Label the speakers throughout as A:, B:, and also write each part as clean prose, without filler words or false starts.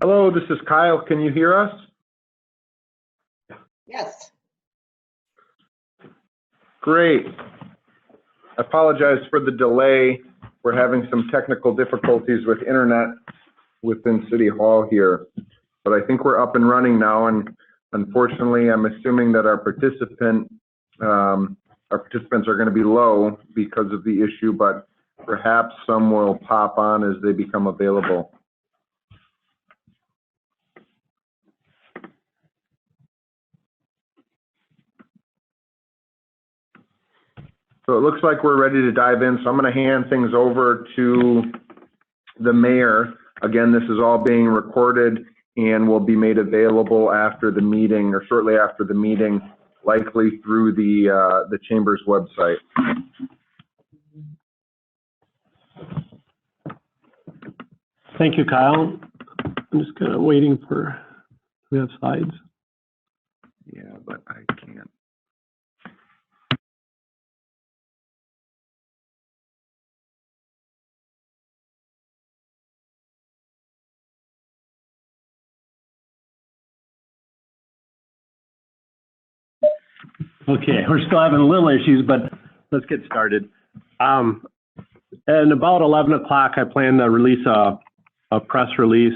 A: Hello, this is Kyle. Can you hear us?
B: Yes.
A: Great. I apologize for the delay. We're having some technical difficulties with internet within City Hall here, but I think we're up and running now. And unfortunately, I'm assuming that our participants are going to be low because of the issue, but perhaps some will pop on as they become available. So it looks like we're ready to dive in. So I'm going to hand things over to the mayor. Again, this is all being recorded and will be made available after the meeting or shortly after the meeting, likely through the Chamber's website.
C: Thank you, Kyle. I'm just kind of waiting for, we have slides.
A: Yeah, but I can't.
C: Okay, we're still having little issues, but let's get started. At about 11 o'clock, I plan to release a press release,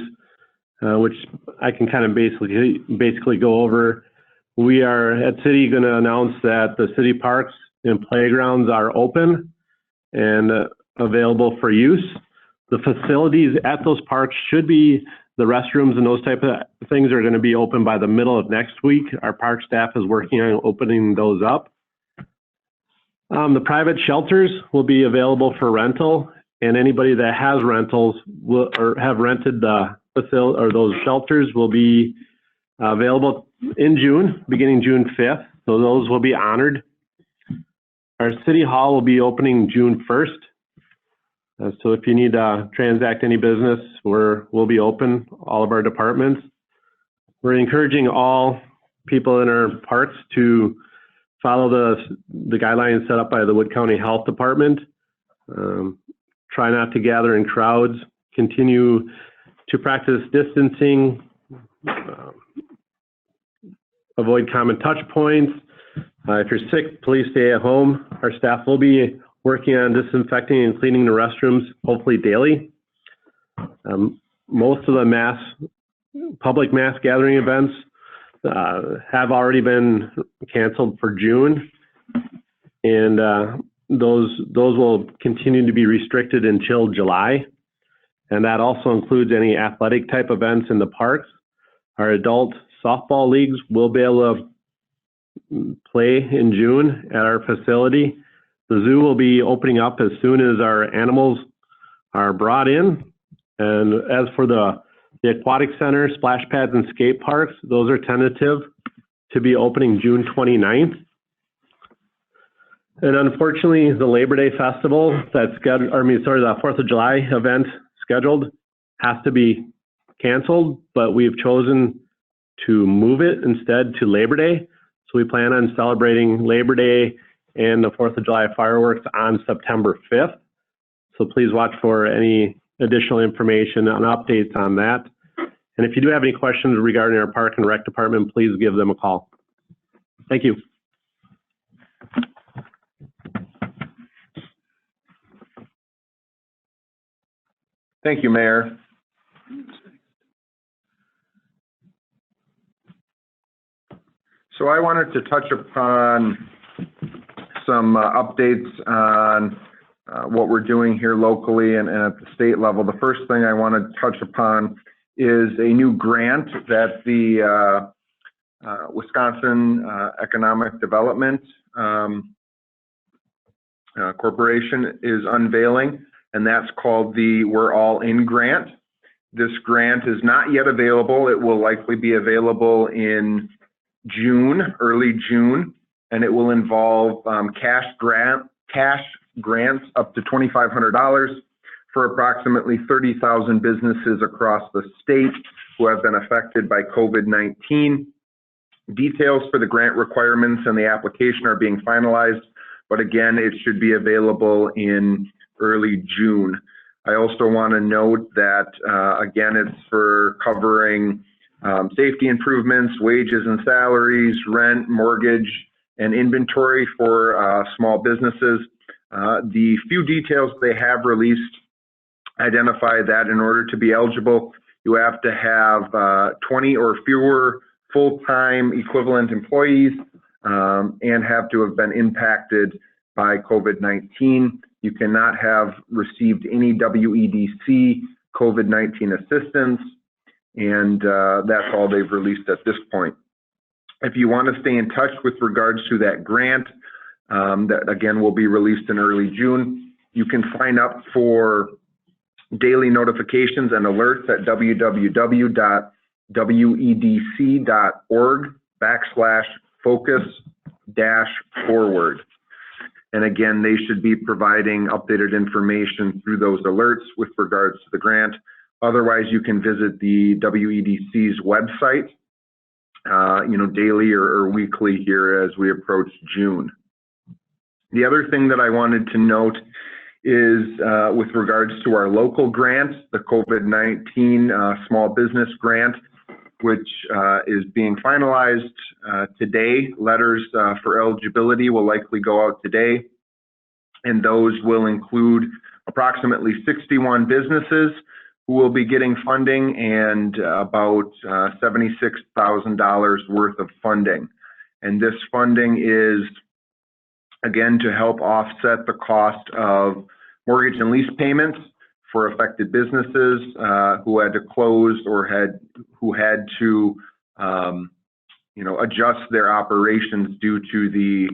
C: which I can kind of basically go over. We are at City going to announce that the city parks and playgrounds are open and available for use. The facilities at those parks should be, the restrooms and those type of things are going to be open by the middle of next week. Our park staff is working on opening those up. The private shelters will be available for rental, and anybody that has rentals will, or have rented the facility or those shelters will be available in June, beginning June 5th. So those will be honored. Our city hall will be opening June 1st. So if you need to transact any business, we'll be open, all of our departments. We're encouraging all people in our parks to follow the guidelines set up by the Wood County Health Department. Try not to gather in crowds, continue to practice distancing, avoid common touch points. If you're sick, please stay at home. Our staff will be working on disinfecting and cleaning the restrooms, hopefully daily. Most of the public mass gathering events have already been canceled for June, and those will continue to be restricted until July. And that also includes any athletic type events in the parks. Our adult softball leagues will be able to play in June at our facility. The zoo will be opening up as soon as our animals are brought in. And as for the aquatic center, splash pads, and skate parks, those are tentative to be opening June 29th. And unfortunately, the Labor Day Festival the 4th of July event scheduled has to be canceled, but we've chosen to move it instead to Labor Day. So we plan on celebrating Labor Day and the 4th of July fireworks on September 5th. So please watch for any additional information and updates on that. And if you do have any questions regarding our Park and Rec department, please give them a call. Thank you.
A: Thank you, Mayor. So I wanted to touch upon some updates on what we're doing here locally and at the state level. The first thing I want to touch upon is a new grant that the Wisconsin Economic Development Corporation is unveiling, and that's called the We're All In grant. This grant is not yet available. It will likely be available in June, early June, and it will involve cash grants up to $2,500 for approximately 30,000 businesses across the state who have been affected by COVID-19. Details for the grant requirements and the application are being finalized, but again, it should be available in early June. I also want to note that, again, it's for covering safety improvements, wages and salaries, rent, mortgage, and inventory for small businesses. The few details they have released identify that in order to be eligible, you have to have 20 or fewer full-time equivalent employees and have to have been impacted by COVID-19. You cannot have received any WEDC COVID-19 assistance, and that's all they've released at this point. If you want to stay in touch with regards to that grant, that again will be released in early June, you can sign up for daily notifications and alerts at www.wedc.org/focus-forward. And again, they should be providing updated information through those alerts with regards to the grant. Otherwise, you can visit the WEDC's website, daily or weekly here as we approach June. The other thing that I wanted to note is with regards to our local grant, the COVID-19 small business grant, which is being finalized today. Letters for eligibility will likely go out today, and those will include approximately 61 businesses who will be getting funding and about $76,000 worth of funding. And this funding is, again, to help offset the cost of mortgage and lease payments for affected businesses who had to close or who had to adjust their operations due to the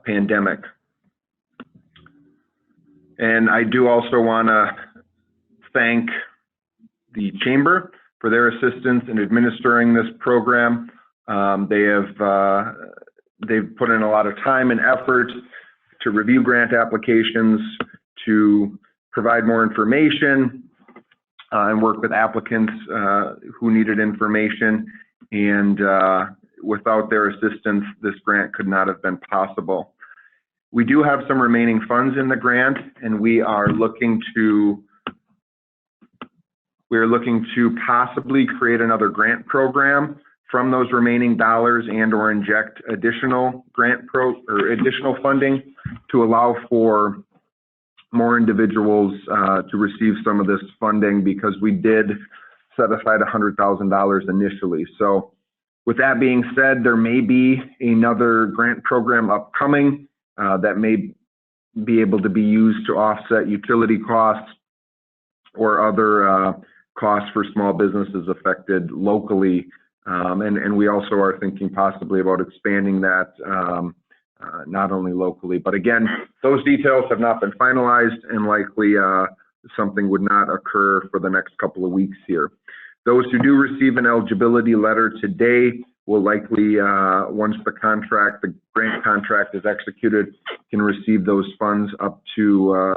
A: pandemic. And I do also want to thank the Chamber for their assistance in administering this program. They've put in a lot of time and effort to review grant applications, to provide more information, and work with applicants who needed information. And without their assistance, this grant could not have been possible. We do have some remaining funds in the grant, and we are looking to possibly create another grant program from those remaining dollars and/or inject additional additional funding to allow for more individuals to receive some of this funding, because we did set aside $100,000 initially. So with that being said, there may be another grant program upcoming that may be able to be used to offset utility costs or other costs for small businesses affected locally. And we also are thinking possibly about expanding that not only locally, but again, those details have not been finalized, and likely something would not occur for the next couple of weeks here. Those who do receive an eligibility letter today will likely, once the grant contract is executed, can receive those funds up to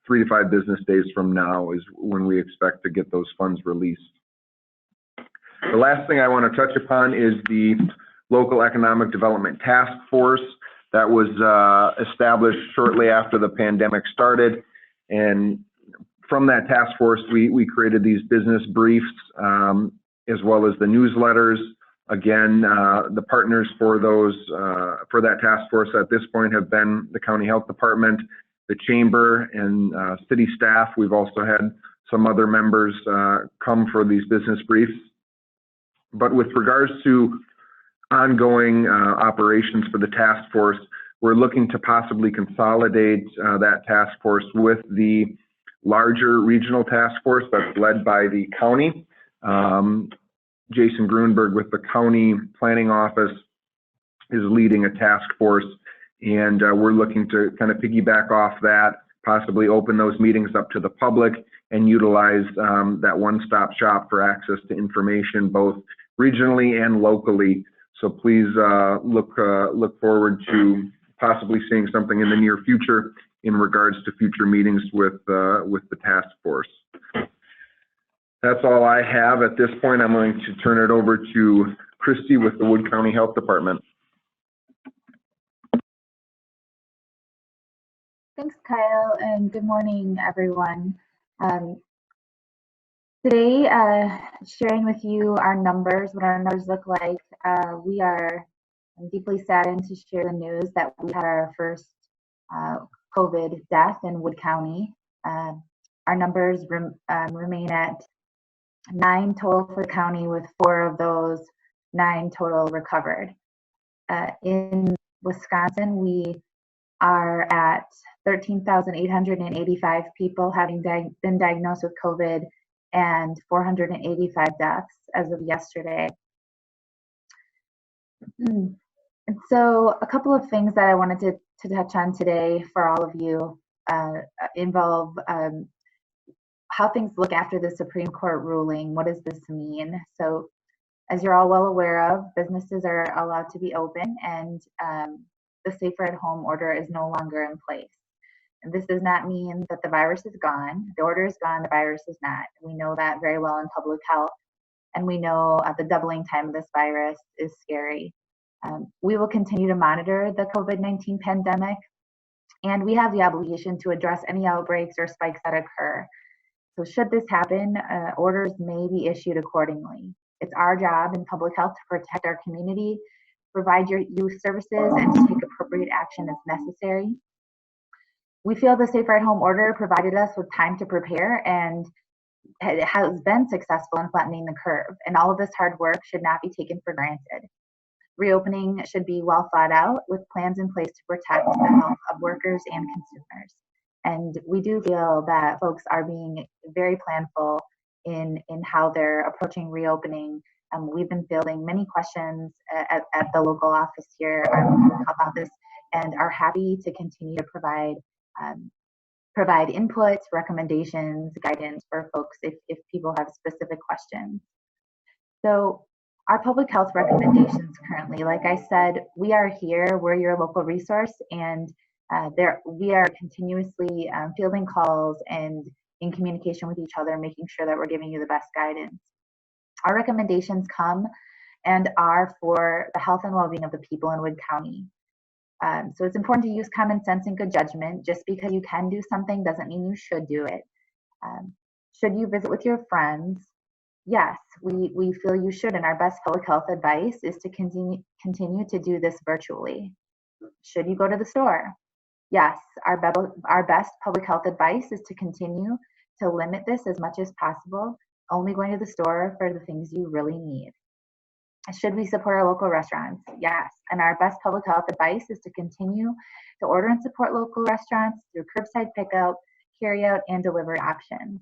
A: 3 to 5 business days from now is when we expect to get those funds released. The last thing I want to touch upon is the Local Economic Development Task Force that was established shortly after the pandemic started. And from that task force, we created these business briefs as well as the newsletters. Again, the partners for that task force at this point have been the County Health Department, the Chamber, and city staff. We've also had some other members come for these business briefs. But with regards to ongoing operations for the task force, we're looking to possibly consolidate that task force with the larger regional task force that's led by the county. Jason Grunberg with the County Planning Office is leading a task force, and we're looking to kind of piggyback off that, possibly open those meetings up to the public and utilize that one-stop shop for access to information both regionally and locally. So please look forward to possibly seeing something in the near future in regards to future meetings with the task force. That's all I have at this point. I'm going to turn it over to Kristie with the Wood County Health Department.
B: Thanks, Thanks, Kyle, and good morning, everyone. Today, sharing with you our numbers, what our numbers look like. We are deeply saddened to share the news that we had our first COVID death in Wood County. Our numbers remain at 9 total for the county, with 4 of those 9 total recovered. In Wisconsin, we are at 13,885 people having been diagnosed with COVID and 485 deaths as of yesterday. And so a couple of things that I wanted to touch on today for all of you involve how things look after the Supreme Court ruling. What does this mean? So as you're all well aware of, businesses are allowed to be open, and the safer at home order is no longer in place. And this does not mean that the virus is gone. The order is gone, the virus is not. We know that very well in public health, and we know the doubling time of this virus is scary. We will continue to monitor the COVID-19 pandemic, and we have the obligation to address any outbreaks or spikes that occur. So should this happen, orders may be issued accordingly. It's our job in public health to protect our community, provide your youth services, and to take appropriate action as necessary. We feel the safer at home order provided us with time to prepare, and it has been successful in flattening the curve, and all of this hard work should not be taken for granted. Reopening should be well thought out, with plans in place to protect the health of workers and consumers. And we do feel that folks are being very planful in how they're approaching reopening. We've been fielding many questions at the local office here about this, and are happy to continue to provide input, recommendations, guidance for folks if people have specific questions. So our public health recommendations currently, like I said, we are here, we're your local resource, and we are continuously fielding calls and in communication with each other, making sure that we're giving you the best guidance. Our recommendations come and are for the health and well-being of the people in Wood County. So it's important to use common sense and good judgment. Just because you can do something doesn't mean you should do it. Should you visit with your friends? Yes, we feel you should, and our best public health advice is to continue to do this virtually. Should you go to the store? Yes, our best public health advice is to continue to limit this as much as possible, only going to the store for the things you really need. Should we support our local restaurants? Yes, and our best public health advice is to continue to order and support local restaurants through curbside pickup, carryout, and delivery options.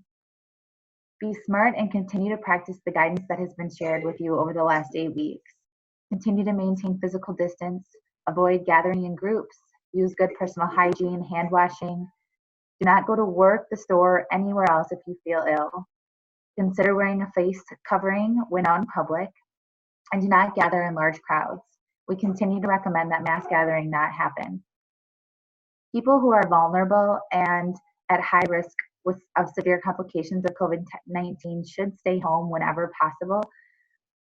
B: Be smart and continue to practice the guidance that has been shared with you over the last 8 weeks. Continue to maintain physical distance, avoid gathering in groups, use good personal hygiene, hand washing. Do not go to work, the store, or anywhere else if you feel ill. Consider wearing a face covering when out in public, and do not gather in large crowds. We continue to recommend that mass gathering not happen. People who are vulnerable and at high risk of severe complications of COVID-19 should stay home whenever possible.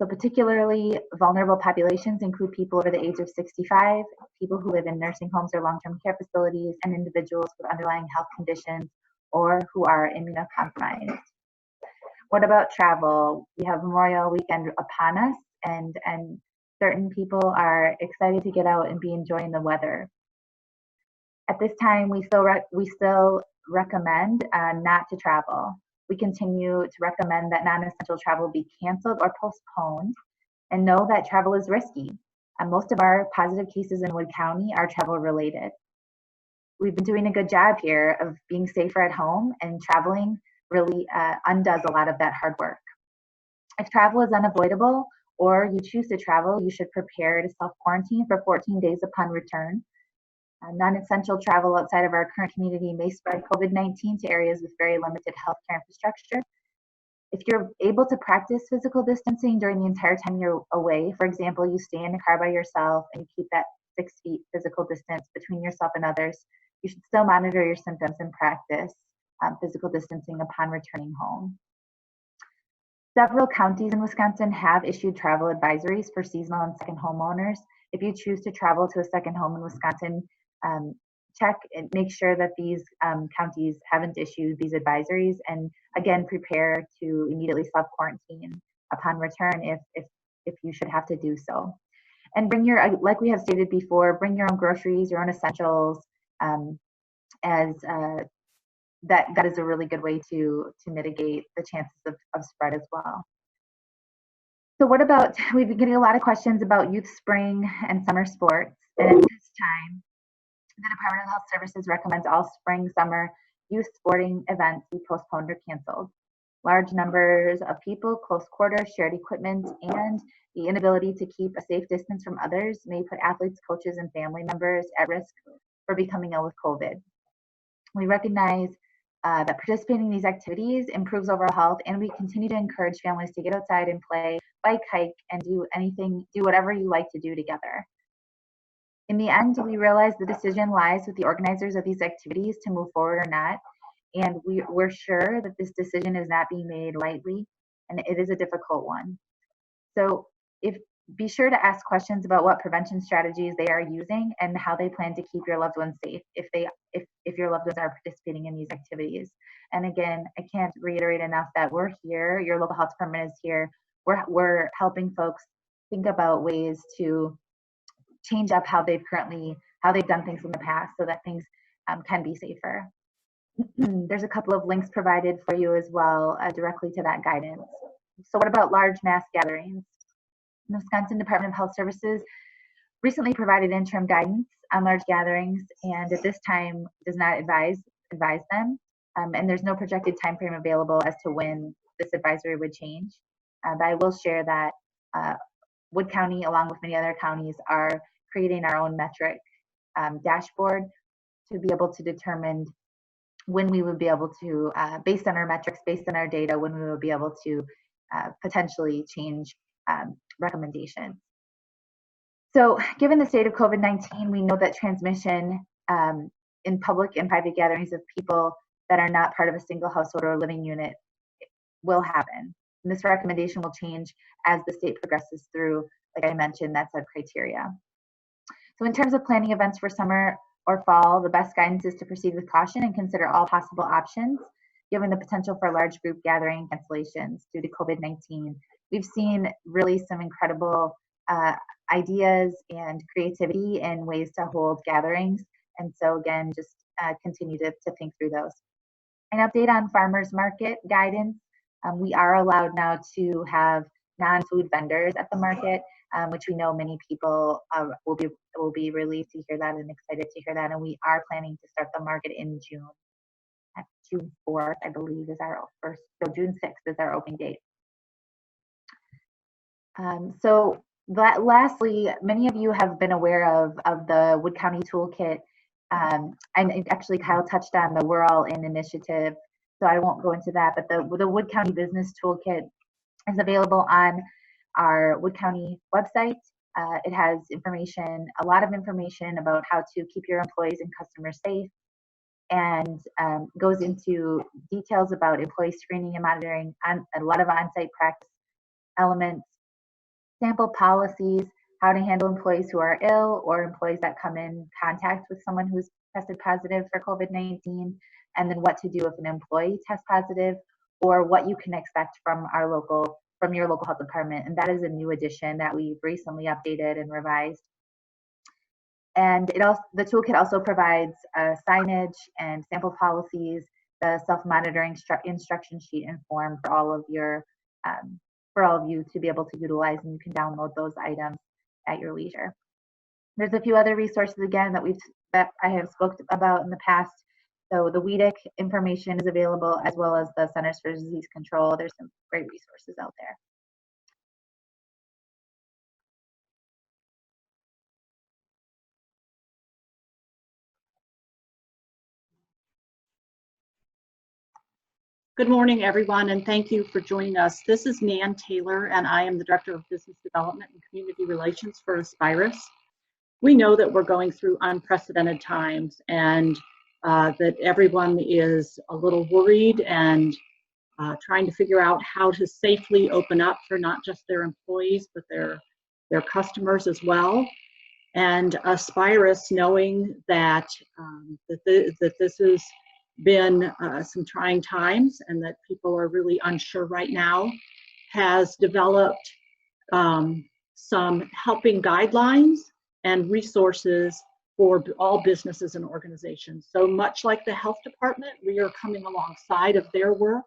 B: So particularly vulnerable populations include people over the age of 65, people who live in nursing homes or long-term care facilities, and individuals with underlying health conditions or who are immunocompromised. What about travel? We have Memorial Weekend upon us, and certain people are excited to get out and be enjoying the weather. At this time, we still recommend not to travel. We continue to recommend that non-essential travel be canceled or postponed, and know that travel is risky. And most of our positive cases in Wood County are travel related. We've been doing a good job here of being safer at home, and traveling really undoes a lot of that hard work. If travel is unavoidable or you choose to travel, you should prepare to self-quarantine for 14 days upon return. Non-essential travel outside of our current community may spread COVID-19 to areas with very limited healthcare infrastructure. If you're able to practice physical distancing during the entire time you're away, for example, you stay in a car by yourself and you keep that 6 feet physical distance between yourself and others, you should still monitor your symptoms and practice physical distancing upon returning home. Several counties in Wisconsin have issued travel advisories for seasonal and second homeowners. If you choose to travel to a second home in Wisconsin, check and make sure that these counties haven't issued these advisories, and again, prepare to immediately self-quarantine upon return if you should have to do so. And bring your, like we have stated before, bring your own groceries, your own essentials, as that is a really good way to mitigate the chances of spread as well. So what about, we've been getting a lot of questions about youth spring and summer sports, and at this time, the Department of Health Services recommends all spring, summer youth sporting events be postponed or canceled. Large numbers of people, close quarters, shared equipment, and the inability to keep a safe distance from others may put athletes, coaches, and family members at risk for becoming ill with COVID. We recognize that participating in these activities improves overall health, and we continue to encourage families to get outside and play, bike, hike, and do whatever you like to do together. In the end, we realize the decision lies with the organizers of these activities to move forward or not, and we're sure that this decision is not being made lightly, and it is a difficult one. So be sure to ask questions about what prevention strategies they are using and how they plan to keep your loved ones safe if your loved ones are participating in these activities. And again, I can't reiterate enough that we're here, your local health department is here. We're helping folks think about ways to change up how they've done things in the past so that things can be safer. There's a couple of links provided for you as well directly to that guidance. So what about large mass gatherings? The Wisconsin Department of Health Services recently provided interim guidance on large gatherings, and at this time does not advise them, and there's no projected time frame available as to when this advisory would change. But I will share that Wood County, along with many other counties, are creating our own metric dashboard to be able to determine when we would be able to, based on our metrics, based on our data, when we would be able to potentially change recommendations. So given the state of COVID-19, we know that transmission in public and private gatherings of people that are not part of a single household or living unit will happen. And this recommendation will change as the state progresses through, like I mentioned, that set criteria. So in terms of planning events for summer or fall, the best guidance is to proceed with caution and consider all possible options, given the potential for large group gathering cancellations due to COVID-19. We've seen really some incredible ideas and creativity in ways to hold gatherings. And so again, just continue to think through those. An update on farmers market guidance. We are allowed now to have non-food vendors at the market, which we know many people will be relieved to hear that and excited to hear that. And we are planning to start the market in June. June 4th, I believe, is our first, so June 6th is our opening date. So that lastly, many of you have been aware of the Wood County Toolkit, and actually Kyle touched on the We're All In initiative, so I won't go into that, but the Wood County Business Toolkit is available on our Wood County website. It has information, a lot of information about how to keep your employees and customers safe, and goes into details about employee screening and monitoring, and a lot of on-site practice elements, sample policies, how to handle employees who are ill or employees that come in contact with someone who's tested positive for COVID-19, and then what to do if an employee tests positive, or what you can expect from your local health department. And that is a new addition that we've recently updated and revised. And the toolkit also provides signage and sample policies, the self-monitoring instruction sheet and form for all of you to be able to utilize, and you can download those items at your leisure. There's a few other resources again that I have spoken about in the past. So the WEDIC information is available, as well as the Centers for Disease Control. There's some great resources out there.
D: Good morning, everyone, and thank you for joining us. This is Nan Taylor, and I am the Director of Business Development and Community Relations for Aspirus. We know that we're going through unprecedented times, and that everyone is a little worried and trying to figure out how to safely open up for not just their employees, but their customers as well. And Aspirus, knowing that, that this has been some trying times and that people are really unsure right now, has developed some helping guidelines and resources for all businesses and organizations. So much like the health department, we are coming alongside of their work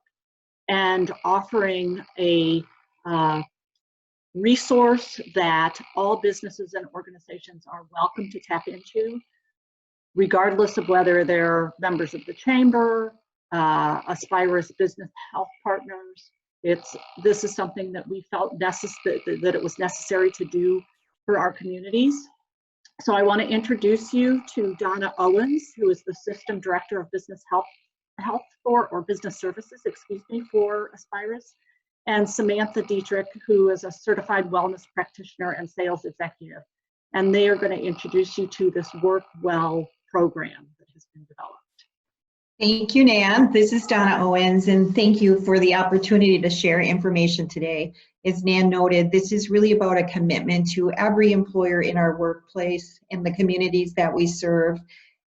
D: and offering a resource that all businesses and organizations are welcome to tap into, regardless of whether they're members of the chamber, Aspirus Business Health Partners. This is something that we felt that it was necessary to do for our communities. So I want to introduce you to Donna Owens, who is the System Director of Business Health or Business Services, excuse me, for Aspirus, and Samantha Dietrich, who is a certified wellness practitioner and sales executive. And they are going to introduce you to this Work Well program that has been developed.
E: Thank you, Nan. This is Donna Owens, and thank you for the opportunity to share information today. As Nan noted, this is really about a commitment to every employer in our workplace and the communities that we serve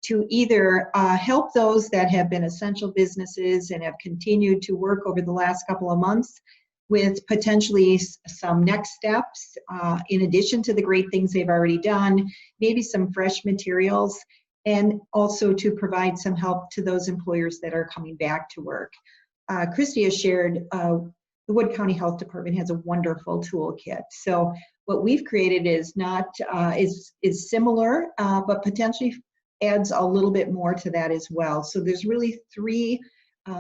E: to either help those that have been essential businesses and have continued to work over the last couple of months with potentially some next steps, in addition to the great things they've already done, maybe some fresh materials, and also to provide some help to those employers that are coming back to work. Kristie has shared, the Wood County Health Department has a wonderful toolkit. So what we've created is is similar, but potentially adds a little bit more to that as well. So there's really three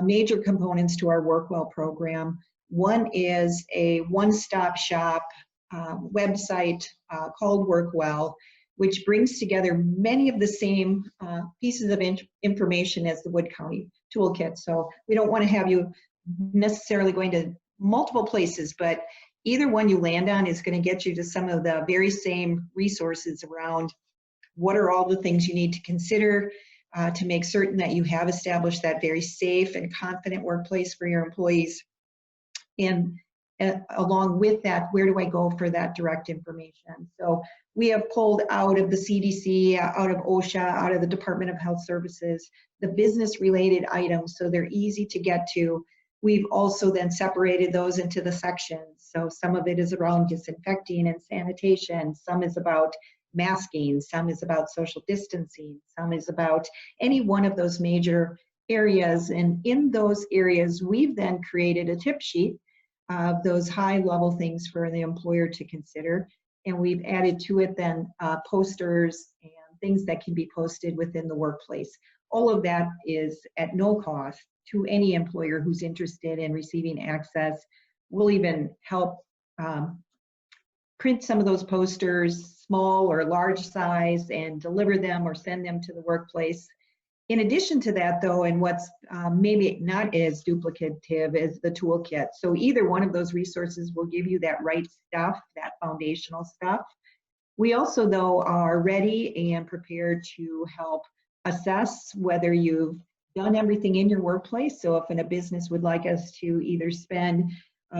E: major components to our Work Well program. One is a one-stop shop website called Work Well, which brings together many of the same pieces of information as the Wood County Toolkit. So we don't want to have you necessarily going to multiple places, but either one you land on is going to get you to some of the very same resources around what are all the things you need to consider to make certain that you have established that very safe and confident workplace for your employees. And along with that, where do I go for that direct information? So we have pulled out of the CDC, out of OSHA, out of the Department of Health Services, the business related items, so they're easy to get to. We've also then separated those into the sections. So some of it is around disinfecting and sanitation, some is about masking, some is about social distancing, some is about any one of those major areas. And in those areas, we've then created a tip sheet of those high level things for the employer to consider. And we've added to it then posters and things that can be posted within the workplace. All of that is at no cost to any employer who's interested in receiving access. We'll even help print some of those posters, small or large size, and deliver them or send them to the workplace. In addition to that, though, and what's maybe not as duplicative as the toolkit. So either one of those resources will give you that right stuff, that foundational stuff. We also, though, are ready and prepared to help assess whether you've done everything in your workplace. So if a business would like us to either spend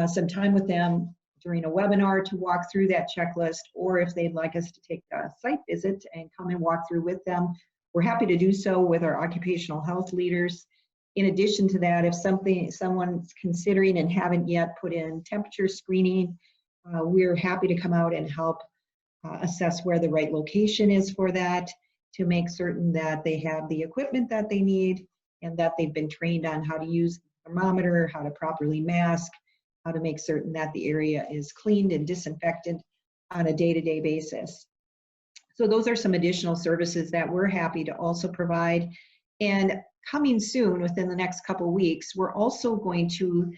E: some time with them during a webinar to walk through that checklist, or if they'd like us to take a site visit and come and walk through with them, we're happy to do so with our occupational health leaders. In addition to that, if someone's considering and haven't yet put in temperature screening, we're happy to come out and help assess where the right location is for that, to make certain that they have the equipment that they need and that they've been trained on how to use the thermometer, how to properly mask, how to make certain that the area is cleaned and disinfected on a day-to-day basis. So those are some additional services that we're happy to also provide. And coming soon, within the next couple of weeks, we're also going to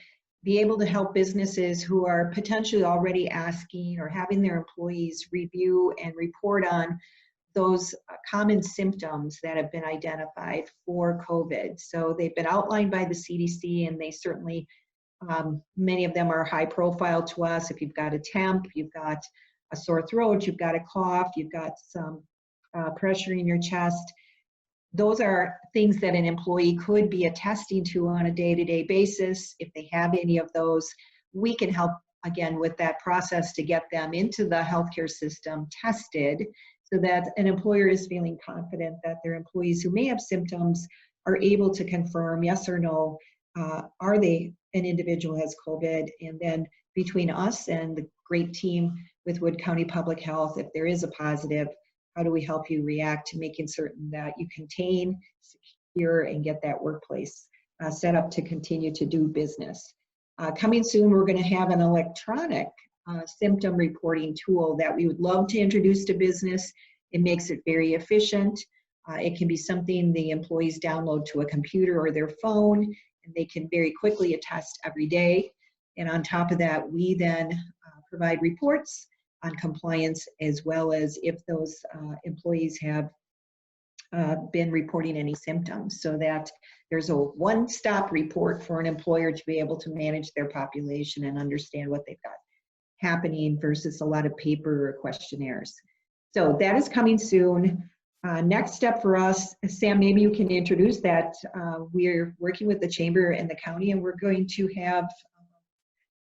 E: be able to help businesses who are potentially already asking or having their employees review and report on those common symptoms that have been identified for COVID. So they've been outlined by the CDC, and they certainly, many of them are high profile to us. If you've got a temp, you've got a sore throat, you've got a cough, you've got some pressure in your chest. Those are things that an employee could be attesting to on a day-to-day basis. If they have any of those, we can help again with that process to get them into the healthcare system tested so that an employer is feeling confident that their employees who may have symptoms are able to confirm yes or no, are they an individual who has COVID, and then between us and the great team with Wood County Public Health, if there is a positive, how do we help you react to making certain that you contain, secure, and get that workplace set up to continue to do business. Coming soon, we're going to have an electronic symptom reporting tool that we would love to introduce to business. It makes it very efficient. It can be something the employees download to a computer or their phone, and they can very quickly attest every day. And on top of that, we then provide reports on compliance, as well as if those employees have been reporting any symptoms, so that there's a one-stop report for an employer to be able to manage their population and understand what they've got happening versus a lot of paper or questionnaires. So that is coming soon. Next step for us, Sam, maybe you can introduce that. We're working with the Chamber and the county, and we're going to have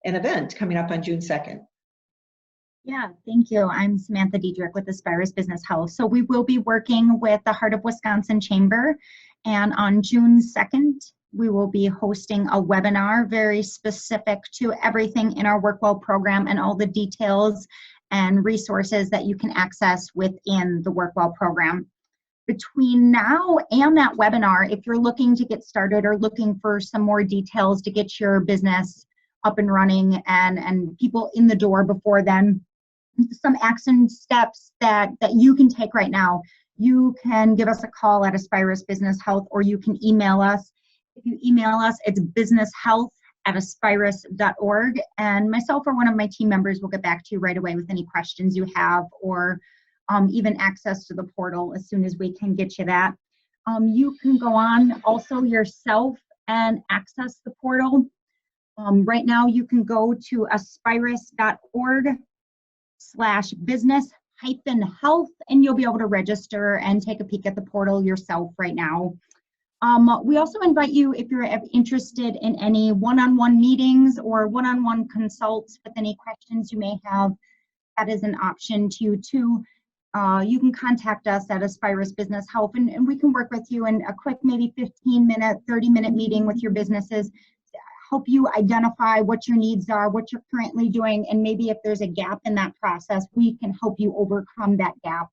E: an event coming up on June 2nd.
F: Yeah, thank you. I'm Samantha Diedrich with Aspirus Business Health. So we will be working with the Heart of Wisconsin Chamber, and on June 2nd, we will be hosting a webinar very specific to everything in our WorkWell program and all the details and resources that you can access within the WorkWell program. Between now and that webinar, if you're looking to get started or looking for some more details to get your business up and running and people in the door before then, some action steps that you can take right now. You can give us a call at Aspirus Business Health, or you can email us. If you email us, it's businesshealth@aspirus.org, and myself or one of my team members will get back to you right away with any questions you have, or even access to the portal as soon as we can get you that. You can go on also yourself and access the portal. Right now you can go to aspirus.org/business-health, and you'll be able to register and take a peek at the portal yourself right now. We also invite you, if you're interested in any one-on-one meetings or one-on-one consults with any questions you may have, that is an option to you too. You can contact us at Aspirus Business Health, and we can work with you in a quick, maybe 15-minute, 30-minute meeting with your businesses, help you identify what your needs are, what you're currently doing, and maybe if there's a gap in that process, we can help you overcome that gap.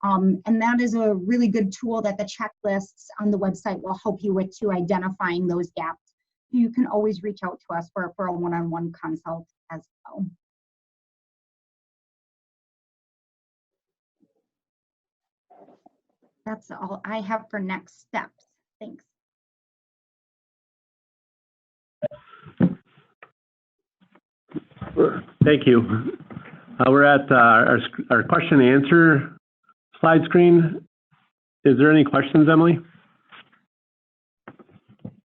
F: And that is a really good tool that the checklists on the website will help you with, to identifying those gaps. You can always reach out to us for a one-on-one consult as well. That's all I have for next steps. Thanks.
C: Thank you. We're at our question and answer slide screen. Is there any questions, Emily?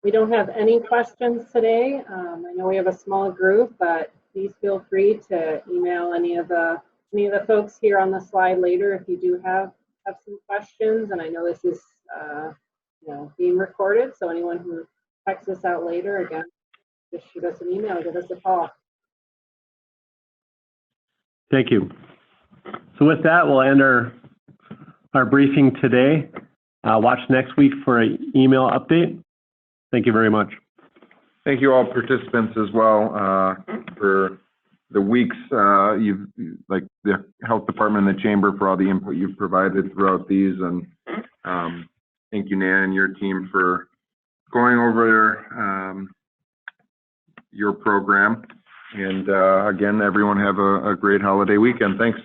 D: We don't have any questions today. I know we have a small group, but please feel free to email any of the folks here on the slide later if you do have some questions. And I know this is being recorded, so anyone who checks this out later, again, just shoot us an email, give us a call.
C: Thank you. So with that, we'll end our briefing today. Watch next week for an email update. Thank you very much.
A: Thank you all participants as well for the weeks, like the health department and the chamber, for all the input you've provided throughout these. And thank you, Nan, and your team for going over your program. And again, everyone have a great holiday weekend. Thanks.